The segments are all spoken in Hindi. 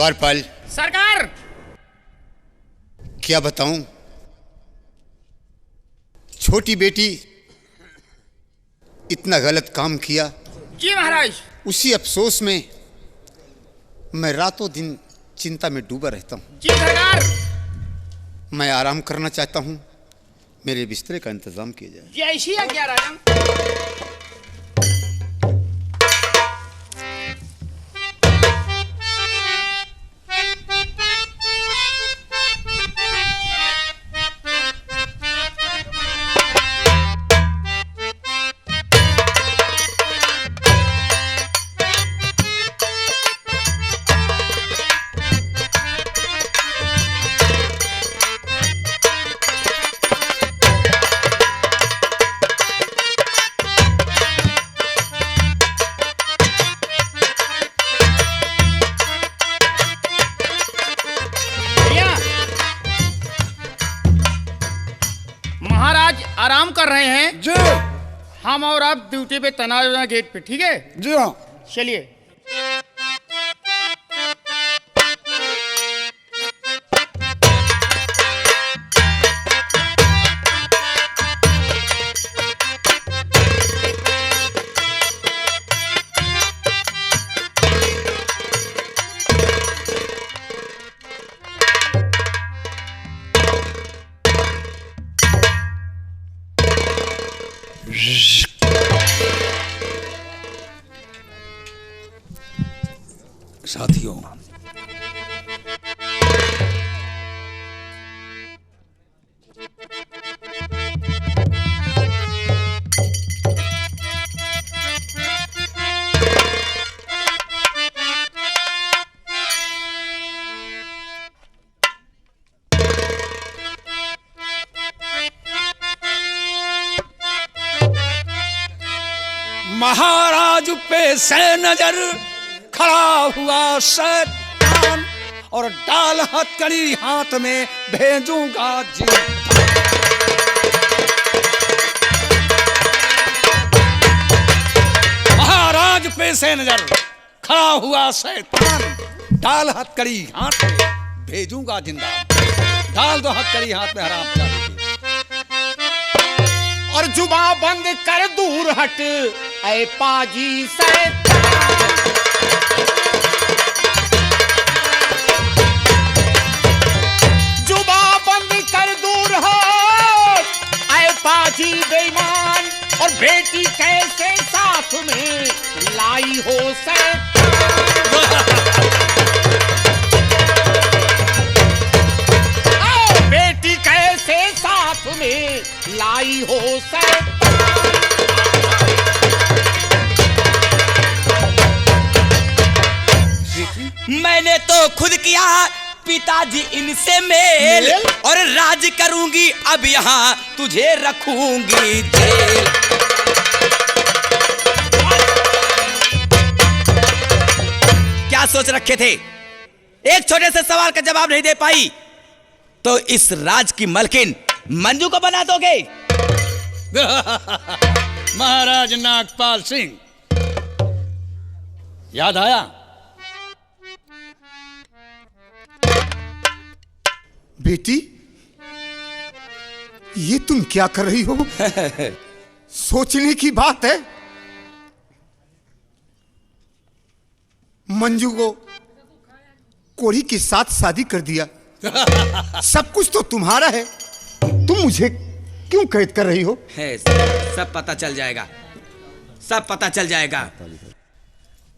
द्वारपाल। सरकार। क्या बताऊं, छोटी बेटी इतना गलत काम किया। जी महाराज। उसी अफसोस में मैं रातों दिन चिंता में डूबा रहता हूं। जी सरकार। मैं आराम करना चाहता हूं, मेरे बिस्तरे का इंतजाम किया जाए। जैसी आज्ञा राजन। महाराज आराम कर रहे हैं जी। हम और आप ड्यूटी पे तैनात हैं गेट पे, ठीक है? जी हाँ। चलिए। साथियों, महाराज पे से नजर खड़ा हुआ शैतान और डाल हथकड़ी हाथ में भेजूंगा जी। महाराज पे से नजर खड़ा हुआ शैतान डाल हथकड़ी हाथ में भेजूंगा जिंदा। डाल दो हथकड़ी हाथ में हराम जाने और जुबा बंद कर दूर हट ऐ पाजी शैतान। जुबा बंद कर दूर हट ऐ पाजी बेईमान, और बेटी कैसे साथ में लाई हो शैतान। बेटी कैसे साथ में लाई हो शैतान। मैंने तो खुद किया पिताजी इनसे मेल, और राज करूंगी अब यहाँ तुझे रखूंगी जेल। क्या सोच रखे थे? एक छोटे से सवाल का जवाब नहीं दे पाई तो इस राज की मलकिन मंजू को बना दोगे? महाराज नागपाल सिंह, याद आया? बेटी, ये तुम क्या कर रही हो? सोचने की बात है। मंजू को कोरी के साथ शादी कर दिया। सब कुछ तो तुम्हारा है, तुम मुझे क्यों कैद कर रही हो? है, सब पता चल जाएगा, सब पता चल जाएगा।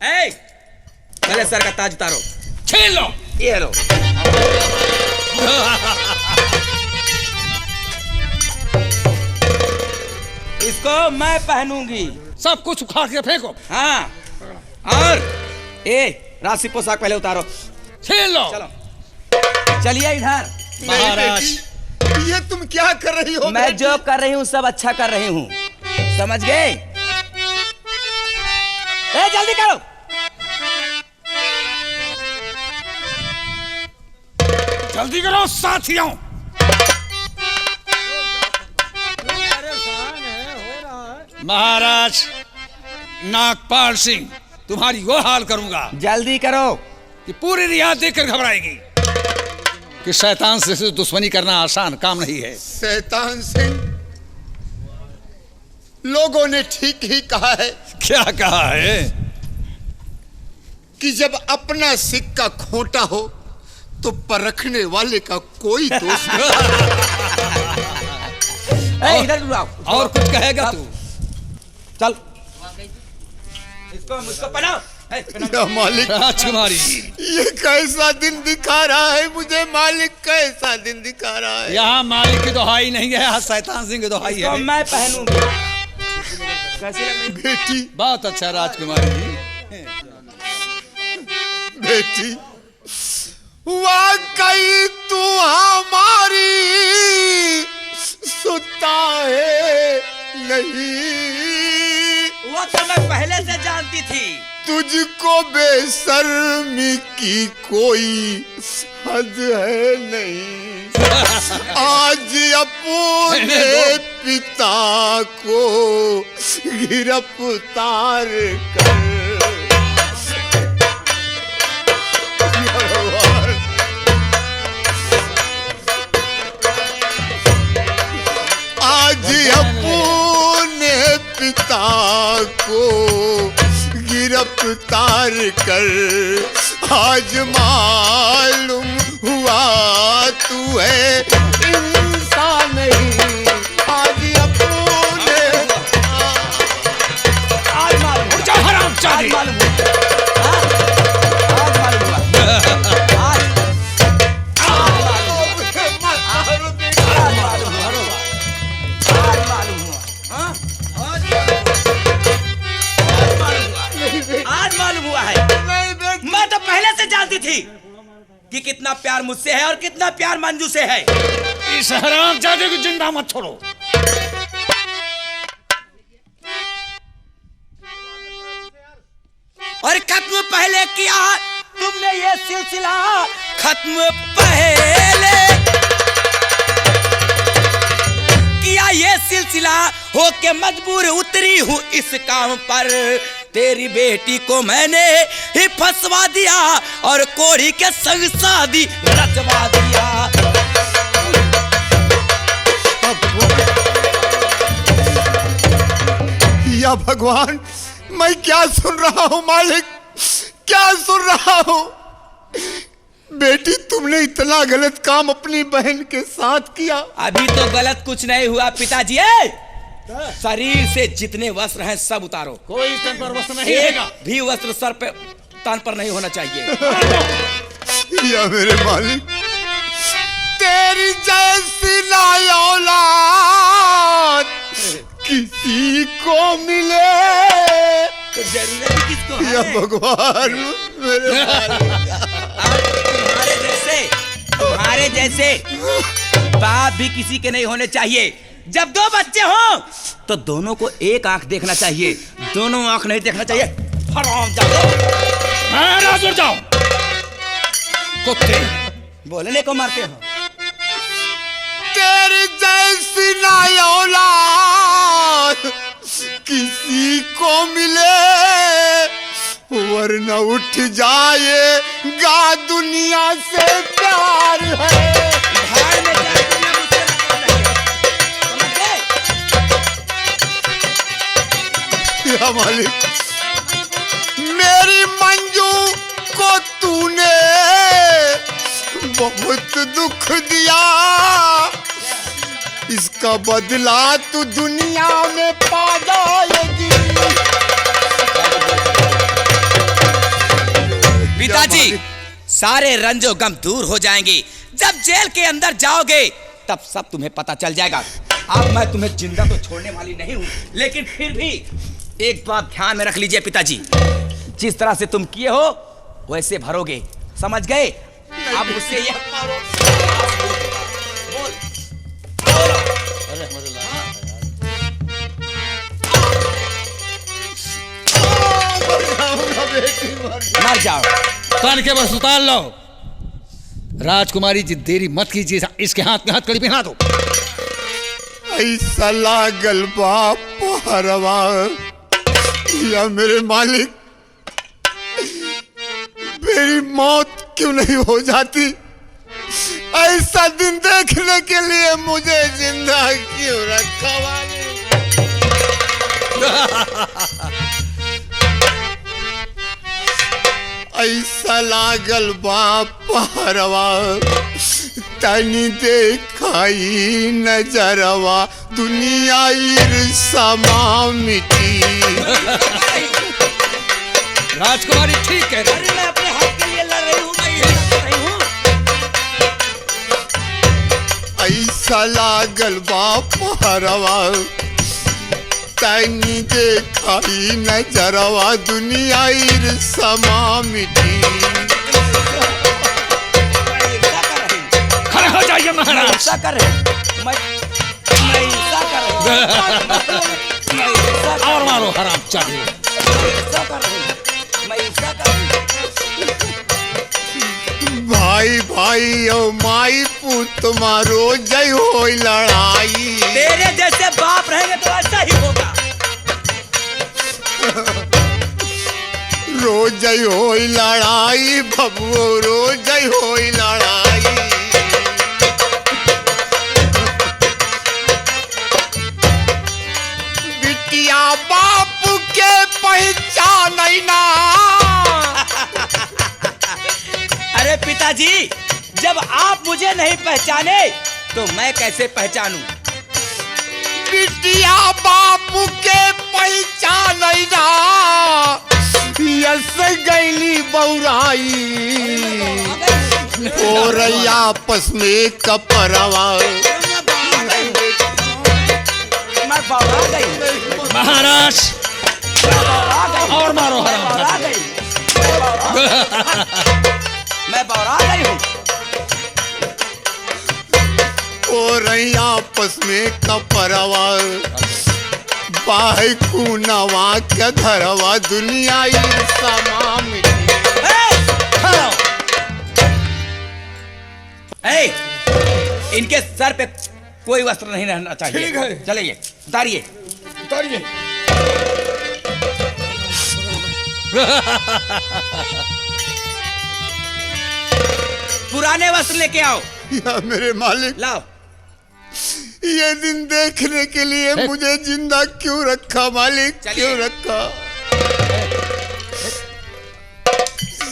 ए, पहले सर का ताज उतारो। छीन लो। ये लो। इसको मैं पहनूंगी। सब कुछ उखाड़ के फेंको। हाँ, और राशि पोशाक पहले उतारो। छीन लो। चलो, चलिए इधर। महाराज, ये तुम क्या कर रही हो? मैं जो कर रही हूँ सब अच्छा कर रही हूँ, समझ गए? जल्दी करो। जल्दी करो साथियों। महाराज नागपाल सिंह, तुम्हारी वो हाल करूंगा। जल्दी करो। कि पूरी रियासत देखकर घबराएगी कि शैतान से दुश्मनी करना आसान काम नहीं है। शैतान सिंह, लोगों ने ठीक ही कहा है क्या कहा है? कि जब अपना सिक्का खोटा हो तो परखने वाले का कोई दोष नहीं। इधर आओ। और कुछ कहेगा तू? चल इसको पहनाओ। या मालिक, राजकुमारी, ये कैसा दिन दिखा रहा है मुझे मालिक, कैसा दिन दिखा रहा है। यहाँ मालिक की दुहाई नहीं है, यहाँ शैतान सिंह की दुहाई इसको है। मैं पहनूंगी। कैसी लग रही? बेटी, बहुत अच्छा राजकुमारी जी। बेटी, वाकई तू हमारी सुता है नहीं, वो तो मैं पहले से जानती थी। तुझको बेशर्मी की कोई हद है नहीं। आज अपने पिता को गिरफ्तार कर। आज अपने पिता को गिरफ्तार कर। आज मालूम हुआ तू है इंसान नहीं। आज अपने आज मालूम उठ जाओ हरामजादी। आज मालूम हुआ। हाँ? आज मालूम हुआ। आज मालूम हुआ। हाँ? आज मालूम हुआ है। मैं तो पहले से जानती थी कि कितना प्यार मुझसे है और कितना प्यार मंजू से है। इस हरामजादे को जिंदा मत छोड़ो। और खत्म पहले किया तुमने ये सिलसिला, खत्म पहले किया ये सिलसिला, होके मजबूर उतरी हूँ इस काम पर। तेरी बेटी को मैंने ही फंसवा दिया और कोढ़ी के संग शादी रचवा दिया। या भगवान, मैं क्या सुन रहा हूँ मालिक, क्या सुन रहा हूँ। बेटी, तुमने इतना गलत काम अपनी बहन के साथ किया। अभी तो गलत कुछ नहीं हुआ पिताजी। शरीर से जितने वस्त्र हैं सब उतारो। कोई तन पर वस्त्र नहीं एक रहेगा। भी वस्त्र सर पे तन पर नहीं होना चाहिए। या मेरे मालिक, तेरी जैसी औलाद किसी को मिले। तो जरूरत किसको है? या भगवान, मेरे मालिक। तुम्हारे जैसे बाप भी किसी के नहीं होने चाहिए। जब दो बच्चे हों तो दोनों को एक आंख देखना चाहिए, दोनों आंख नहीं देखना चाहिए। हरामजादे, राज जाओ कुत्ते, बोलने को मारते हो। तेरी जैसी औलाद किसी को मिले, वरना उठ जाएगा दुनिया से प्यार है। भाड़ में जाए दुनिया मुझसे मतलब नहीं। समझे? या मालिक, मेरी मंजू को तूने बहुत दुख दिया, इसका बदला तू दुनिया में पा जाएगी। पिताजी, सारे रंजो गम दूर हो जाएंगे। जब जेल के अंदर जाओगे तब सब तुम्हें पता चल जाएगा। अब मैं तुम्हें जिंदा तो छोड़ने वाली नहीं हूं, लेकिन फिर भी एक बात ध्यान में रख लीजिए पिताजी, जिस तरह से तुम किए हो वैसे भरोगे, समझ गए? अब मुझसे ये मर जाओ। तन के बस उतार लो। राजकुमारी जी, देरी मत कीजिए, इसके हाथ में हथकड़ी पहना दो। ऐसा लागल बाप हरवा। या मेरे मालिक, मेरी मौत क्यों नहीं हो जाती? ऐसा दिन देखने के लिए मुझे जिंदा क्यों रखा वाले? ऐसा लागल बापरवा तनी देखाई नजरवा दुनिया ईर्षा मिटी। राजकुमारी ठीक कह रही अरे मैं अपने हक के लिए लड़ रही हूँ, मैं ये लड़ रही हूँ। ऐसा लागल बापरवा तनी देखाई नजरवा दुनिया ईर्षा मिटी। खड़े हो जाइए महाराज। ऐसा कर रहे मैं ऐसा कर रही और मारो हराम चाहिए। ऐसा कर रही मैं ऐसा कर रही। भाई भाई ओ माई पुत मारो जय हो लड़ाई। तेरे जैसे बाप रहेंगे तो ऐसा ही होगा। रोज हो लड़ाई बबुओ रोज हो लड़ाई। बिटिया बाप के पहचान ना। अरे पिताजी, जब आप मुझे नहीं पहचाने तो मैं कैसे पहचानूं? बिटिया बाप के पहचान ना। यस गैली बौराई और आपस में कपरवा। मैं बौरा गई महाराज और मारो हराम। मैं बौरा गई हूँ। और आपस में कपरवा बाहे कुनवा के धरवा दुनिया ईर्षा मिटी। इनके सर पे कोई वस्त्र नहीं रहना चाहिए। ठीक है। चलिए उतारिए। उतारिए। पुराने वस्त्र लेके आओ। या मेरे मालिक, लाओ। ये दिन देखने के लिए मुझे जिंदा क्यों रखा मालिक? चलिए। क्यों रखा?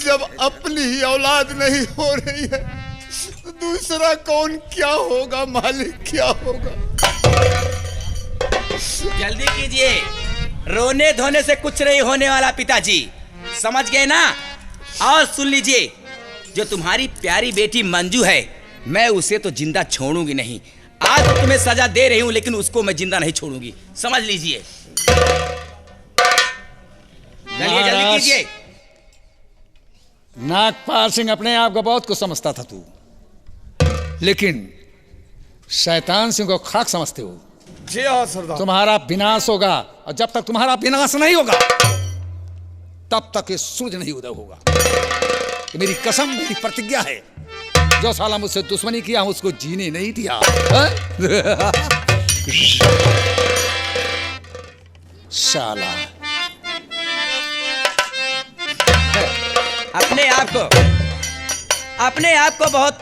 जब अपनी ही औलाद नहीं हो रही है तो दूसरा कौन क्या होगा मालिक? क्या होगा? जल्दी कीजिए, रोने धोने से कुछ नहीं होने वाला पिताजी, समझ गए ना? और सुन लीजिए, जो तुम्हारी प्यारी बेटी मंजू है, मैं उसे तो जिंदा छोड़ूंगी नहीं। आज तो तुम्हें सजा दे रही हूं, लेकिन उसको मैं जिंदा नहीं छोड़ूंगी, समझ लीजिए। चलिए जल्दी कीजिए। नागपाल सिंह अपने आप को बहुत कुछ समझता था तू, लेकिन शैतान सिंह को खाक समझते हो। जी हाँ सरदार। तुम्हारा विनाश होगा, और जब तक तुम्हारा विनाश नहीं होगा तब तक ये सूरज नहीं उदय होगा। ये मेरी कसम, मेरी प्रतिज्ञा है। जो साला मुझसे दुश्मनी किया उसको जीने नहीं दिया। साला अपने आप को बहुत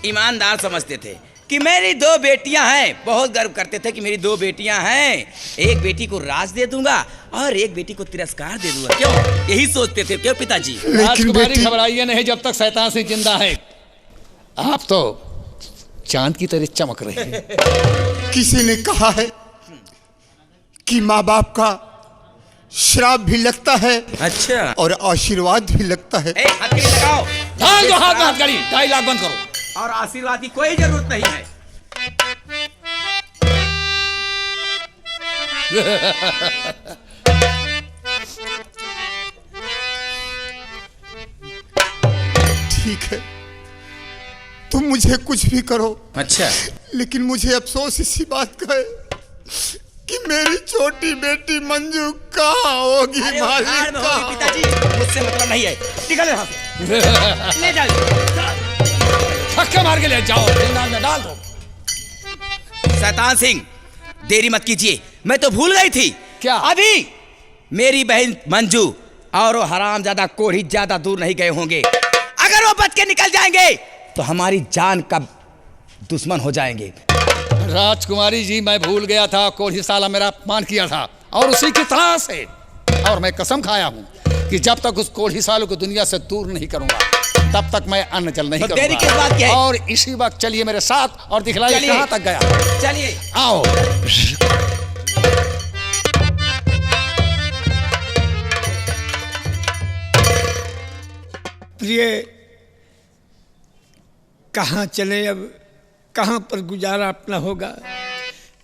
ईमानदार समझते थे कि मेरी दो बेटियां हैं। बहुत गर्व करते थे कि मेरी दो बेटियां हैं। एक बेटी को राज दे दूंगा और एक बेटी को तिरस्कार दे दूंगा। क्यों? यही सोचते थे। क्यों पिताजी? राजकुमारी घबराइए नहीं, जब तक शैतान सिंह जिंदा है। आप तो चांद की तरह चमक रहे हैं। किसी ने कहा है कि माँ बाप का श्राप भी लगता है अच्छा, और आशीर्वाद भी लगता है। हथकड़ी लगाओ। ढाल दो हाथ में हथकड़ी, डायलॉग बंद करो। और आशीर्वाद की कोई जरूरत नहीं है। ठीक है, तुम मुझे कुछ भी करो। अच्छा, लेकिन मुझे अफसोस इसी बात का है कि मेरी छोटी बेटी मंजू कहाँ होगी अरे वो भाड़ मालिक? में होगी कहाँ? पिताजी, मुझसे मतलब नहीं है। निकल यहाँ से। ले जाओ। धक्का मार के ले जाओ, जिंदान में डाल दो। शैतान सिंह, देरी मत कीजिए। मैं तो भूल गई थी। क्या? अभी मेरी बहन मंजू और वो हरामजादा कोढ़ी ज्यादा दूर नहीं गए होंगे। अगर वो बच के निकल जाएंगे तो हमारी जान का दुश्मन हो जाएंगे। राजकुमारी जी, मैं भूल गया था, कोढ़ी साला मेरा अपमान किया था और उसी की तलाश है। और मैं कसम खाया हूँ कि जब तक उस कोढ़ी सालों को दुनिया से दूर नहीं करूंगा तब तक मैं अन्न जल नहीं तो देरी किस करूंगा। बात की है? और इसी वक्त चलिए मेरे साथ और दिखलाइए चलिए। कहाँ तक गया। चलिए। आओ। प्रिय, कहाँ चले अब, कहाँ पर गुजारा अपना होगा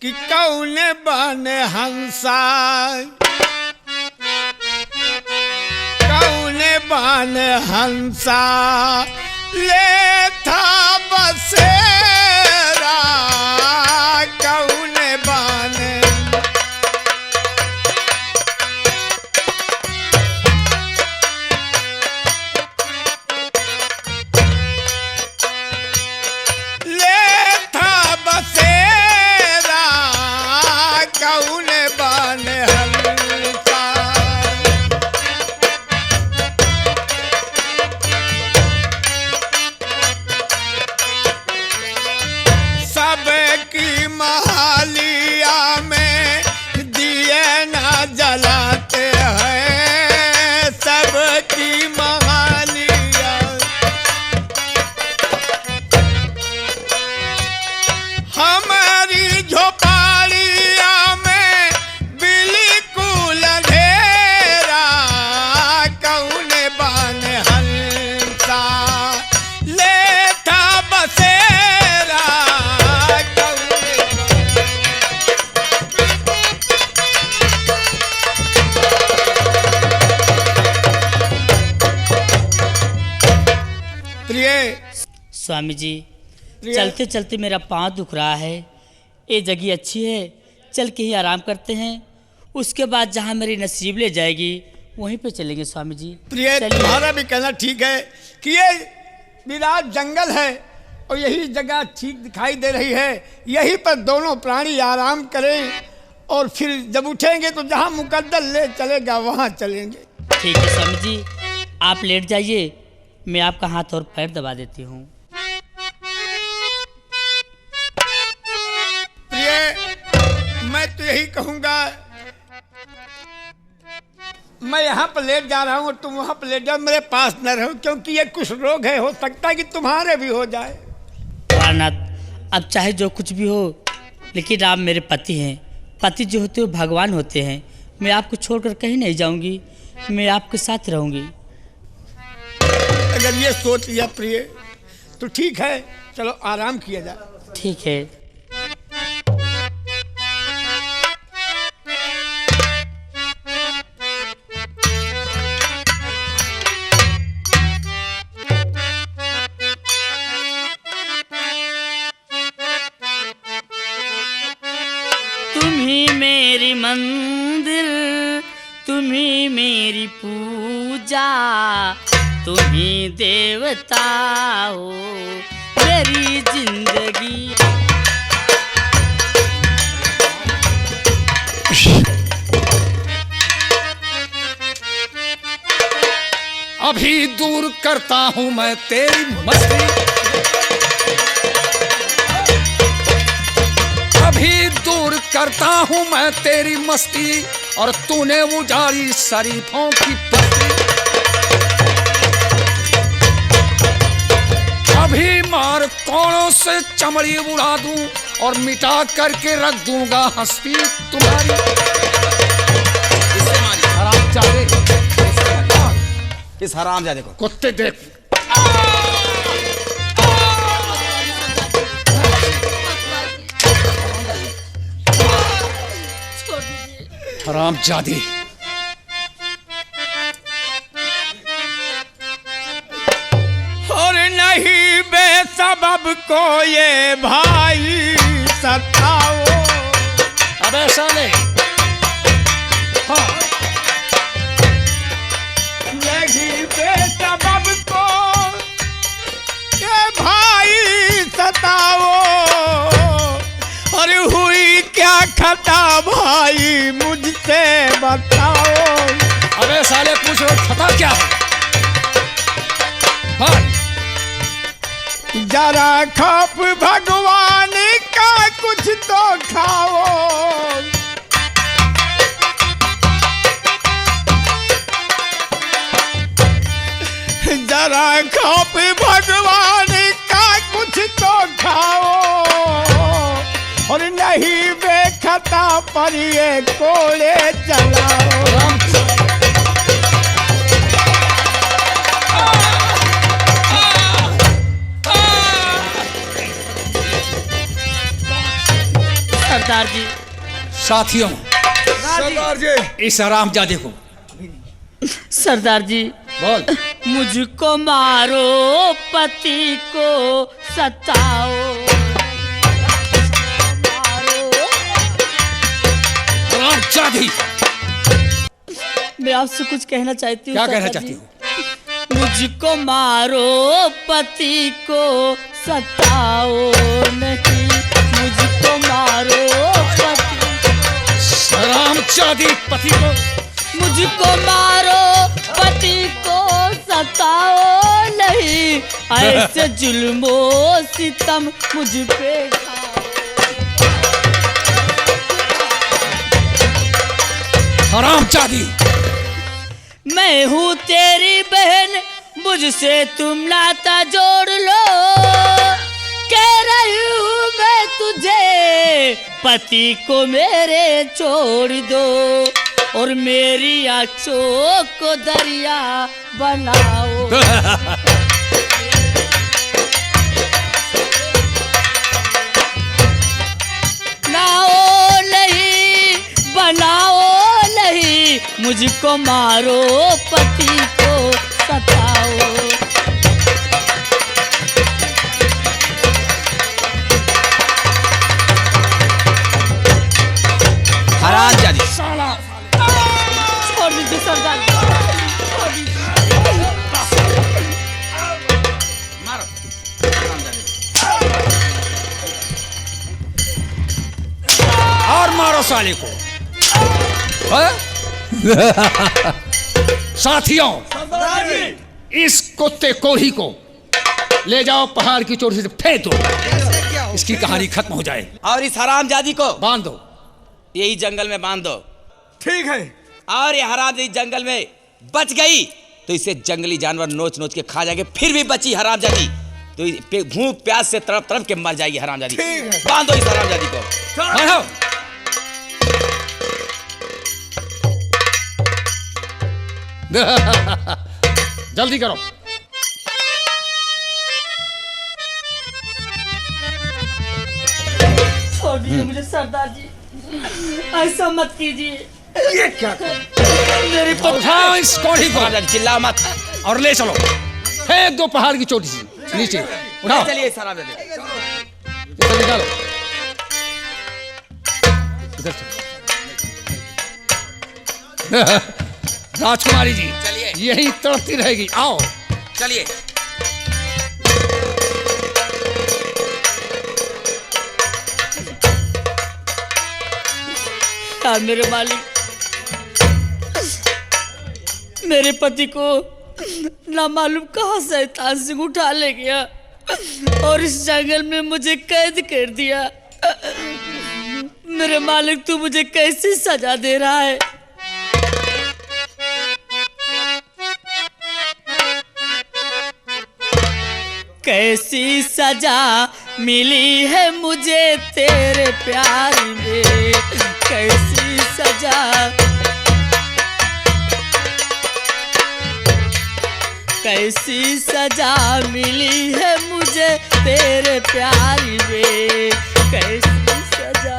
कि कौने बने हंसा, कौने बने हंसा ले था बसेरा, कौने बने स्वामी जी, चलते चलते मेरा पाँव दुख रहा है। ये जगह अच्छी है, चल के ही आराम करते हैं, उसके बाद जहाँ मेरी नसीब ले जाएगी वहीं पे चलेंगे स्वामी जी। प्रिय, तुम्हारा भी कहना ठीक है कि ये विराट जंगल है और यही जगह ठीक दिखाई दे रही है, यहीं पर दोनों प्राणी आराम करें और फिर जब उठेंगे तो जहाँ मुकद्दर ले चलेगा वहाँ चलेंगे। ठीक है स्वामी जी, आप लेट जाइए, मैं आपका हाथ और पैर दबा देती हूँ। प्रिय, मैं तो यही कहूँगा, मैं यहाँ पर लेट जा रहा हूँ और तुम वहाँ पर लेट जाओ, मेरे पास न रहो, क्योंकि ये कुछ रोग है, हो सकता है कि तुम्हारे भी हो जाए। भोलानाथ, अब चाहे जो कुछ भी हो, लेकिन आप मेरे पति हैं। पति जो होते हैं वो भगवान होते हैं। मैं आपको छोड़कर कहीं नहीं जाऊंगी, मैं आपके साथ रहूंगी। अगर ये सोच लिया प्रिय तो ठीक है, चलो आराम किया जाए। ठीक है। तुम्ही मेरी मंदिर, तुम्ही मेरी पूजा, तुम्ही देवता हो मेरी जिंदगी। अभी दूर करता हूं मैं तेरी मस्ती, अभी दूर करता हूं मैं तेरी मस्ती, और तूने उजाड़ी शरीफों की बस्ती। अभी मार कोड़ों से चमड़ी उड़ा दूं और मिटा करके रख दूंगा हस्ती तुम्हारी। इस हरामजादे को कुत्ते देख, हरामजादी। और नहीं बेसबब को ये भाई सताओ। अब ऐसा नहीं, हाँ, नहीं बेसबब को ये भाई सताओ। और हुई क्या खता भाई मुझसे बताओ। अब अरे साले पूछ रहे खता क्या है? हाँ। जरा खप भगवान का कुछ तो खाओ। जरा खप भगवान का कुछ तो खाओ, और नहीं बेखता पर ये कोड़े चलाओ। सरदार जी, साथियों, सरदार जी, इस हरामजादे को सरदार जी, बोल। मुझको मारो, पति को सताओ। मारो। हरामजादी, मैं आपसे कुछ कहना चाहती हूँ। क्या कहना सरदार चाहती जी। हो? मुझको मारो, पति को सताओ नहीं। मुझको मारो, पति। हरामजादी, पति को मुझको मारो, पति को सताओ नहीं। ऐसे जुल्मो सितम मुझ पे खाओ। हरामजादी, मैं हूँ तेरी बहन, मुझसे तुम नाता जोड़ लो। कह रही हूँ मैं तुझे, पति को मेरे छोड़ दो, और मेरी आंखों को दरिया बनाओ। नाओ नहीं, बनाओ नहीं। मुझको मारो, पति को सताओ। हरामजादी, छोड़ दीजिए सरदार जी, छोड़ दीजिए। मारो। और मारो साले को। हाँ? साथियों, इस कुत्ते कोढ़ी को ले जाओ, पहाड़ की चोटी से फेंक दो, इसकी कहानी खत्म हो जाए। और इस हरामजादी को बांध दो। यही जंगल में बांध दो। ठीक है। और ये हरामजादी जंगल में बच गई तो इसे जंगली जानवर नोच नोच के खा जाएंगे। फिर भी बची हरामजादी तो भूख प्यास से तड़प तड़प के मर जाएगी हरामजादी। ठीक है। बांधो इस हरामजादी को। हाँ। जल्दी करो। छोड़ दीजिए मुझे सरदार जी, ऐसा मत कीजिए। ये क्या मेरी उठाओ इस कोढ़ी को हरामजादी चिल्ला मत। और ले चलो, फेंक दो पहाड़ की चोटी से नीचे। उठाओ, चलिए इस हरामजादी। इधर निकालो, इधर चलो। राजकुमारी जी, चलिए। यही तड़पती रहेगी। आओ। चलिए। हाँ मेरे मालिक, मेरे पति को ना मालूम कहाँ शैतान सिंह उठा ले गया और इस जंगल में मुझे कैद कर दिया। मेरे मालिक, तू मुझे कैसी सजा दे रहा है? कैसी सजा मिली है मुझे तेरे प्यार में, कैसी सजा, कैसी सजा मिली है मुझे तेरे प्यार में, कैसी सजा।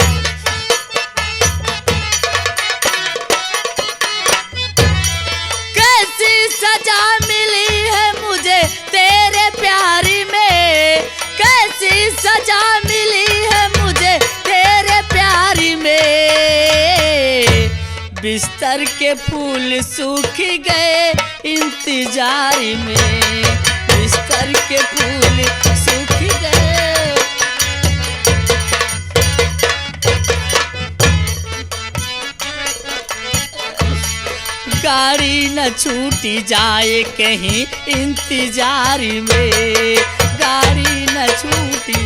कैसी सजा मिली है मुझे तेरे प्यार में, कैसी सजा मिली है मुझे तेरे प्यार में। बिस्तर के फूल सूख गए इंतजार में, बिस्तर के फूल सूख गए। गाड़ी न छूटी जाए कहीं इंतजार में, गाड़ी न छूटी,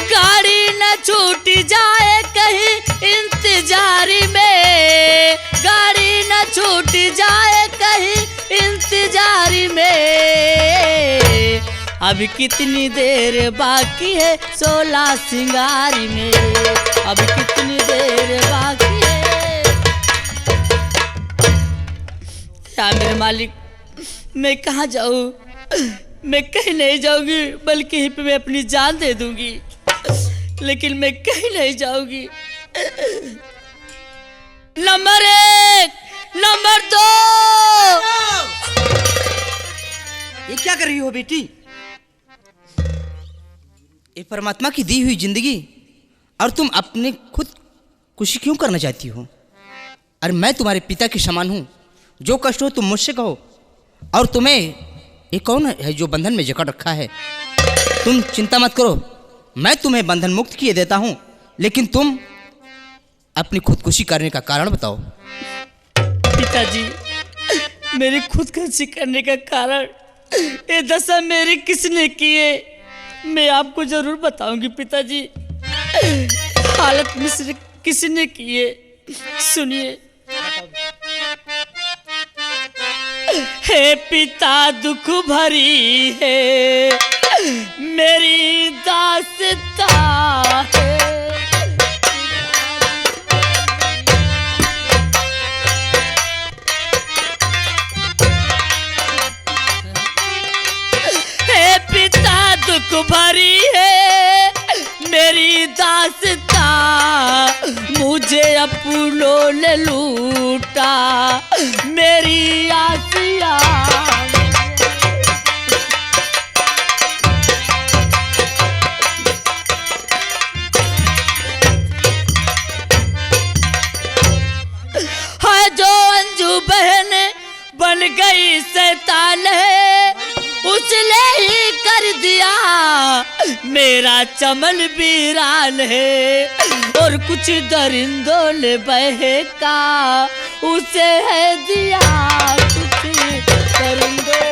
गाड़ी न छूटी जाए कहीं इंतजार में, गाड़ी न छूटी जाए कहीं इंतजार में। अभी कितनी देर बाकी है 16 सिंगारी में, अभी कितनी देर बाकी है। क्या मेरे मालिक, मैं कहाँ जाऊँ? मैं कहीं नहीं जाऊंगी, बल्कि यहीं पे मैं अपनी जान दे दूंगी, लेकिन मैं कहीं नहीं जाऊंगी। Number 1, number 2। ये क्या कर रही हो बेटी? ये परमात्मा की दी हुई जिंदगी, और तुम अपने खुद खुशी क्यों करना चाहती हो? अरे मैं तुम्हारे पिता के समान हूँ, जो कष्ट हो तुम मुझसे कहो। और तुम्हें ये कौन है जो बंधन में जकड़ रखा है? तुम चिंता मत करो, मैं तुम्हें बंधन मुक्त किए देता हूँ, लेकिन तुम अपनी खुदकुशी करने का कारण बताओ। पिताजी, मेरी खुदकुशी करने का कारण ये दशा मेरी किसने की है, मैं आपको जरूर बताऊंगी पिताजी। हालत मिस्र किसने की है, सुनिए। हे पिता दुख भरी है मेरी दास्तां है, हे पिता दुख भरी है मेरी दास्तां, मुझे अपनों ने लूटा मेरी आसिया। है जो अंजू बहन बन गई शैतान है, उसने ही कर दिया मेरा चमन वीरान है। और कुछ दरिंदों ने बहका उसे है दिया, कुछ दरिंदों।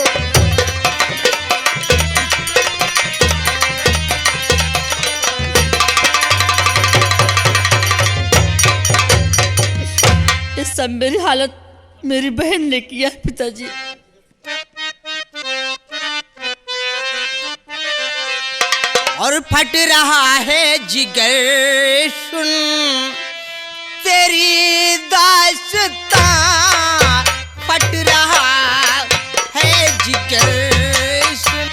ये सब मेरी हालत मेरी बहन ने किया है पिताजी। और फट रहा है जिगर सुन तेरी दास्तां, फट रहा है जिगर सुन।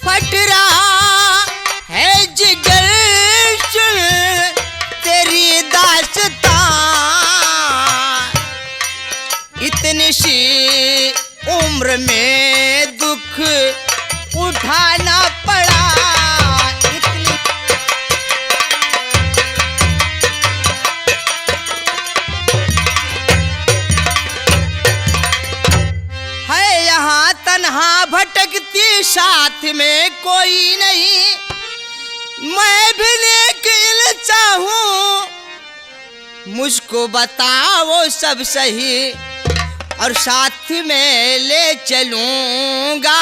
फट रहा है जिगर सुन तेरी दास्तां, इतनी सी उम्र में दुख उठाना पड़ा। इतनी है यहाँ तन्हा भटकती, साथ में कोई नहीं, मैं भी निकल चाहूं, मुझको बताओ सब सही, और साथ में ले चलूंगा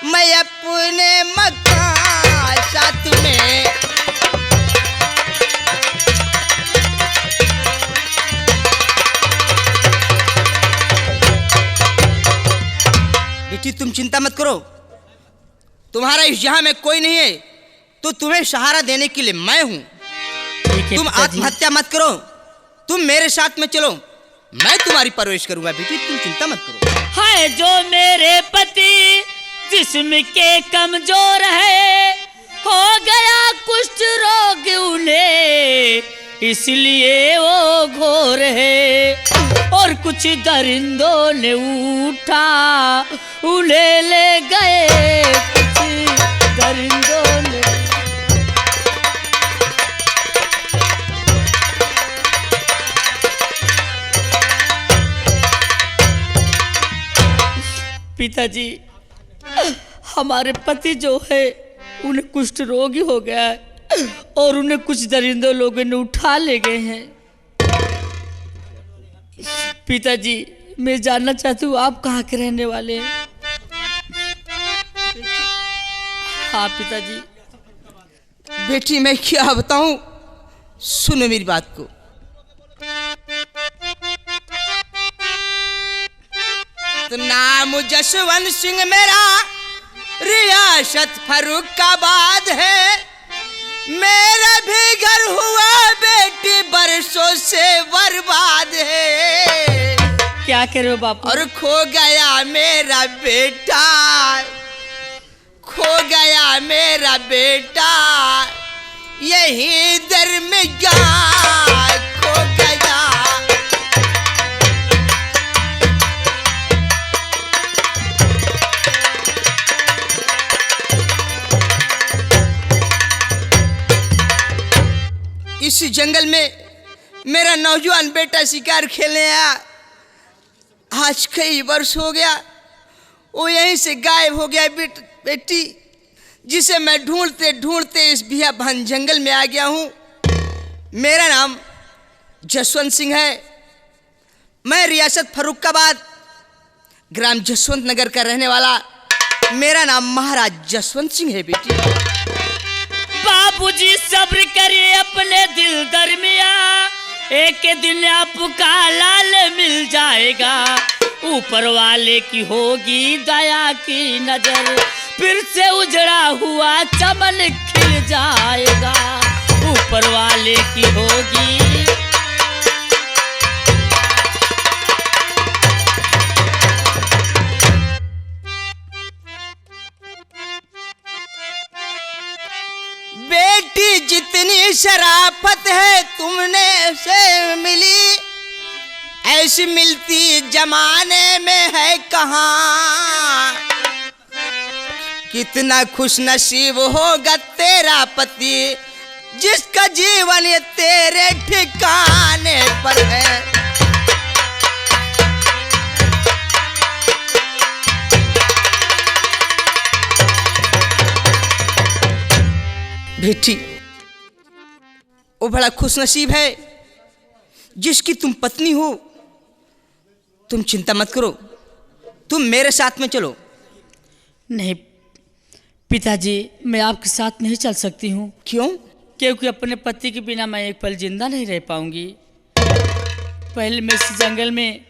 मैं अपने मकान साथ में। बेटी तुम चिंता मत करो, तुम्हारा इस जहां में कोई नहीं है, तो तुम्हें सहारा देने के लिए मैं हूं। तुम आत्महत्या मत करो, तुम मेरे साथ में चलो, मैं तुम्हारी परवरिश करूंगा। बेटी तुम चिंता मत करो। है जो मेरे पति जिस्म के कमजोर है, हो गया कुष्ठ रोग उन्हें, इसलिए वो घोर है। और कुछ दरिंदों ने उठा उन्हें ले गए, कुछ दरिंदों ने। पिताजी, हमारे पति जो है उन्हें कुष्ठ रोगी हो गया है और उन्हें कुछ दरिंदों लोगों ने उठा ले गए हैं। पिताजी, मैं जानना चाहती हूँ आप कहाँ के रहने वाले हैं? हाँ पिताजी। बेटी मैं क्या बताऊं, सुनो मेरी बात को। तो नाम जसवंत सिंह मेरा, रियासत फर्रुखाबाद है। मेरा भी घर हुआ बेटी बरसों से बर्बाद है। क्या कह रहे हो बापू? और खो गया मेरा बेटा, खो गया मेरा बेटा, यही दर में खो गया। इस जंगल में मेरा नौजवान बेटा शिकार खेलने आया। आज कई वर्ष हो गया, वो यहीं से गायब हो गया बेटी, जिसे मैं ढूंढते ढूंढते इस बियाबान जंगल में आ गया हूँ। मेरा नाम जसवंत सिंह है। मैं रियासत फर्रुखाबाद, ग्राम जसवंत नगर का रहने वाला। मेरा नाम महाराज जसवंत सिंह है बेटी। बाबूजी सब्र करिए अपने दिल दरमिया, एक दिन आपका लाल मिल जाएगा। ऊपर वाले की होगी दया की नजर, फिर से उजड़ा हुआ चमन खिल जाएगा। ऊपर वाले की होगी। बेटी जितनी शराफत है तुमने से मिली, ऐसी मिलती जमाने में है कहाँ। कितना खुश नसीब होगा तेरा पति, जिसका जीवन ये तेरे ठिकाने पर है। बेटी, वो बड़ा खुश नसीब है जिसकी तुम पत्नी हो। तुम चिंता मत करो, तुम मेरे साथ में चलो। नहीं पिताजी, मैं आपके साथ नहीं चल सकती हूँ। क्यों? क्योंकि अपने पति के बिना मैं एक पल जिंदा नहीं रह पाऊंगी। पहले मैं इस जंगल में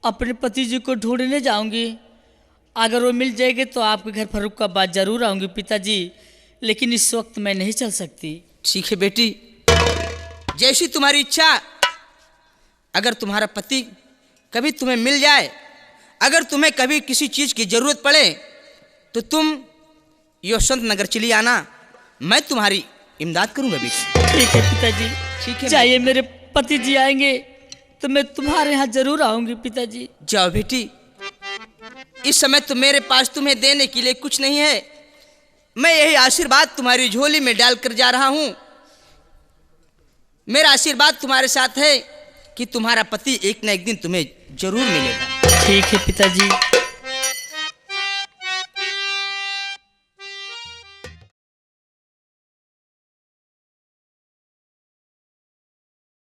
अपने पति जी को ढूंढने जाऊंगी। अगर वो मिल जाएंगे तो आपके घर फर्रुखाबाद जरूर आऊंगी पिताजी, लेकिन इस वक्त मैं नहीं चल सकती। ठीक है बेटी, जैसी तुम्हारी इच्छा। अगर तुम्हारा पति कभी तुम्हें मिल जाए, अगर तुम्हें कभी किसी चीज की जरूरत पड़े, तो तुम यशवंत नगर चली आना, मैं तुम्हारी इमदाद करूंगा बेटी। ठीक है पिताजी। ठीक है, चाहिए मेरे पति जी आएंगे तो मैं तुम्हारे यहाँ जरूर आऊंगी पिताजी। जाओ बेटी, इस समय तो मेरे पास तुम्हें देने के लिए कुछ नहीं है। मैं यही आशीर्वाद तुम्हारी झोली में डालकर जा रहा हूं। मेरा आशीर्वाद तुम्हारे साथ है कि तुम्हारा पति एक न एक दिन तुम्हें जरूर मिलेगा। ठीक है पिताजी।